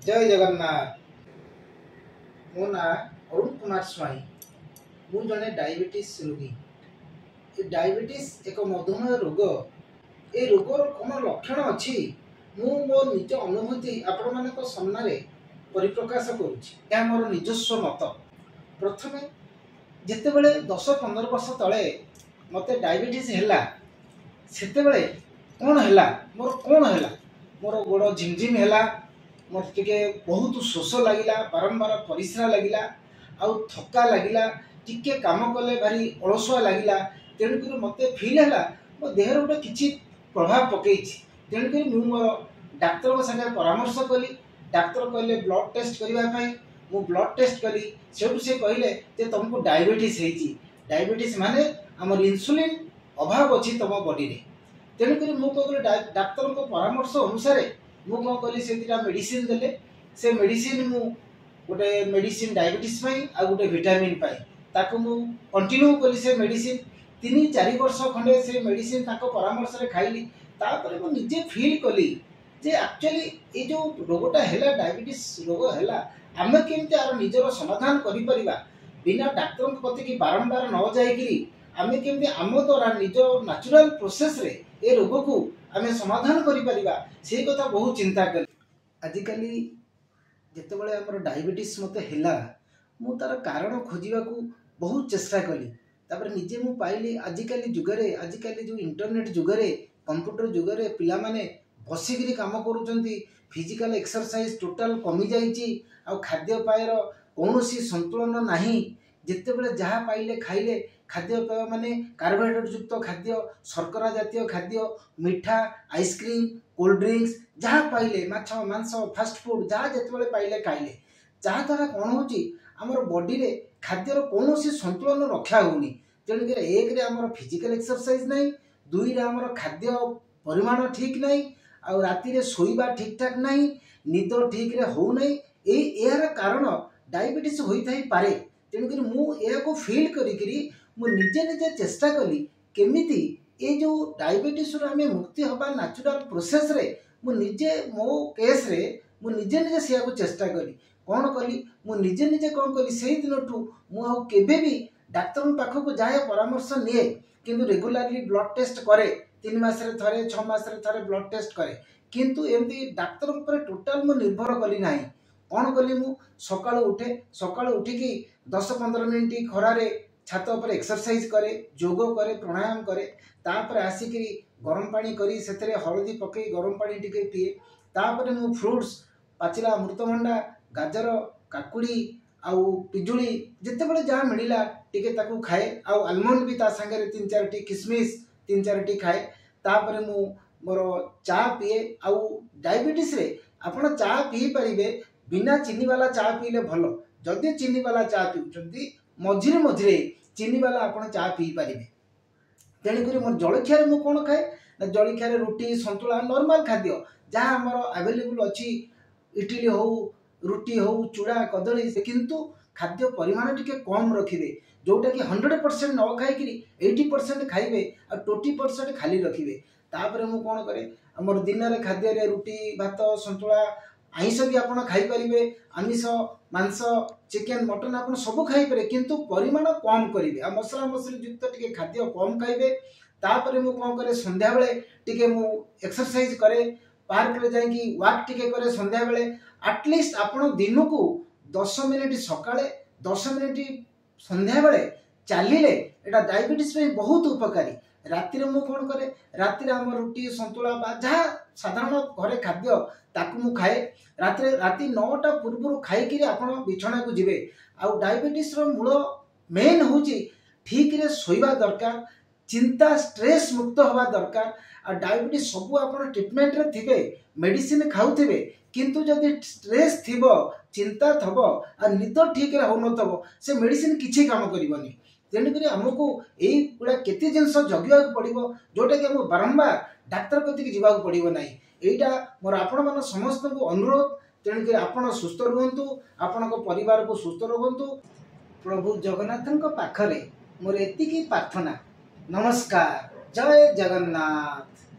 जय जगन्नाथ। मो ना अरुण कुमार स्वाई। मु जने डायबिटीज रोगी। ये डायबिटीज एक मधुमेह रोग। ए रोगर कौन लक्षण अच्छी मु मो निज अनुभूति आपण मानक सामने परिप्रकाश करुछि। या मोर निजस्व मत। प्रथमे जितेबले 10-15 वर्ष तले मते डायबिटीज हैला सेतेबले कौन हैला मोर गोड़ झिमझिम हैला, मोर टिके बहुत शोष लगिला, बारंबार परिश्रा लगिला, आउ थका लगिला, टिके काम कले भारी अलसुआ लगिला। तेणुकर मते फील हैला मो देहर गोटे किछि प्रभाव पकईछि। तेणुकर मु मोर डाक्तर संगे परामर्श कली। डाक्तर कहले ब्लड टेस्ट करबा पई। मु ब्लड टेस्ट कली। सेठु से कहले जे तुमको डायबिटीज हेछि। डायबिटीज माने हमर इंसुलिन अभाव अछि तम बॉडी रे। तेणुकर मु कहले डाक्तर को परामर्श अनुसार मु कौन कली से दिटा मेडिसिन देले। से मेडिसिन मु गोटे मेडिसिन डायबिटीज पई आ गोटे विटामिन पई ताको मु कंटिन्यू कली। से मेडिसिन 3-4 वर्ष खंडे से मेडिसिन ताको परामर्श रे खाइली। तापर मु निजे फील कली जे एक्चुअली ए जो रोगटा हैला डायबिटीज रोग हैला आमे केमते आर निजर समाधान करि परिबा बिना डाक्टर कति की बारंबार न जायगिरी आमे केमते आम द्वारा निज नेचुरल प्रोसेस रे ए रोग को आमे समाधान करि परिबा से कथा बहुत चिंता कली। आजिकली जेतेबेले हमर डायबिटीज मते हैला मु तार कारण खोजिबा को बहुत चेष्टा कली। तापर निजे मु पाइली आजिकली जुगरे आजिकली जो इंटरनेट जुगरे कंप्यूटर जुगरे पिला माने बसिगिरी काम करूचंती। फिजिकल एक्सरसाइज टोटल कमी जाइची। आ खाद्य पायर कौनसी संतुलन नहीं। जितेबले जहाँ पाइले खाइले खाद्य पेय माने कार्बोहाइड्रेट युक्त खाद्य, शर्करा जातीय खाद्य, मीठा, आइसक्रीम, कोल्ड ड्रिंक्स जहाँ पाइले माछ मांस फास्ट फूड जहाँ जितेबले पाइले खाइले। जहाँ द्वारा कौन होची हमर बॉडी रे खाद्यर कौनसी संतुलन रक्षा होनी। तेणुकर एक रे हमर फिजिकल एक्सरसाइज नहीं, दुई रे हमर खाद्य परिमाण ठीक नहीं, आ राति रे सोईबा ठीक ठाक नहीं, निद ठीक रे हो नहीं। यार कारण डायबिटीज होई थाई पारे। तेणुकर मु या को फील करी मु निजे निजे चेष्टा कली केमिति ए जो डायबिटीज रो हमें मुक्ति होबा नेचुरल प्रोसेस रे मु निजे मो केस रे मु निजे निजे सिया को चेष्टा कली। कौन कली मु निजे निजे कौन कली सेही दिनठू मु आ केबे भी डाक्टर पाख को जाए परामर्श निए किंतु रेगुलरली ब्लड टेस्ट करे। 3 मास रे थरे 6 मास रे थरे ब्लड टेस्ट करे। किंतु एमती डाक्टर ऊपर टोटल मु निर्भर कली नाही। कौन कली मु सकाळु उठिकी 10-15 मिनिट खरारे छात ऊपर एक्सरसाइज करे, योग करे, प्राणायाम करे। तापर आसिकी गरम पानी करी सेतरे हळदी पकई गरम पानी टिके पिए। तापर मु फ्रूट्स पाचिला अमृतभंडा, गाजर, काकुड़ी आउ पिजुली जितेबले जहाँ मिलिला टिके ताकू खाए। आउ आलमंड भी ता संगे 3-4 टी किसमिस 3-4 टी खाए। तापर मु मोर चा पिए। आउ डायबिटीज रे आपण चा पी परिबे बिना चीनी वाला चा पीले भल। जदि चीनी वाला चा पिउचंती मझिरे मझिरे चीनी वाला आपण चा पी परिबे। तेणुकर मोर जलखिया मु कौन खाए ना जलखिया रुटी संतुला नॉर्मल खाद्य जहाँ हमर अवेलेबल अच्छी इडली हो रुटी हो चूड़ा कदली। किंतु खाद्य परिमाण टिके कम रखिबे जोटा कि 100% न खाई 80% खाइबे आ 20% खाली रखिबे। तापर मु कौन करे हमर दिन रे खाद्य रे रुटी भात संतुला आइंस भी आपण खाई परिबे। आमिष मांस चिकेन मटन आपण सब खाई पारे किंतु परिमाण कम करिवे आ मसला मसली युक्त टिके खाद्य कम खाइबे। तापर मु कौन करे संध्या बेले टिके मु एक्सरसाइज करे, पार्क रे जाई वॉक टिके करे संध्या बेले। एटलिस्ट आपण दिन को 10 मिनिट सकाळे 10 मिनिट संध्या बेले चलिले एटा डायबिटीज पे बहुत उपकारी। राति रे मु कौन करे राति रे हम रुटी संतुला बा जहाँ साधारण घरे खाद्य ताकू मु खाए। राति 9टा पूर्व खाई कि आपण बिछना को जिवे। आउ डायबिटीज रो मूल मेन होची ठीक रे सोइबा दरकार, चिंता स्ट्रेस मुक्त होबा दरकार। आ डायबिटीज सब आपण ट्रीटमेंट रे थिबे मेडिसिन खाउथिबे किंतु जदि स्ट्रेस थिबो चिंता थबो आ निद ठीक रे हो नथबो से मेडिसिन किछि काम करिवनी। तेणुकर आमको यही गुड़ा केते जिनस जगिया पड़ो जोटा कि आमको बारंबार डाक्तर कति जावाक पड़ो ना। यहाँ मोर आपण मान समस्त को अनुरोध। तेणुकर आपण सुस्थ रुहतु, आपण परिवार को सुस्थ रुहतु। प्रभु जगन्नाथ पाखरे मोर एतिकी प्रार्थना। नमस्कार। जय जगन्नाथ।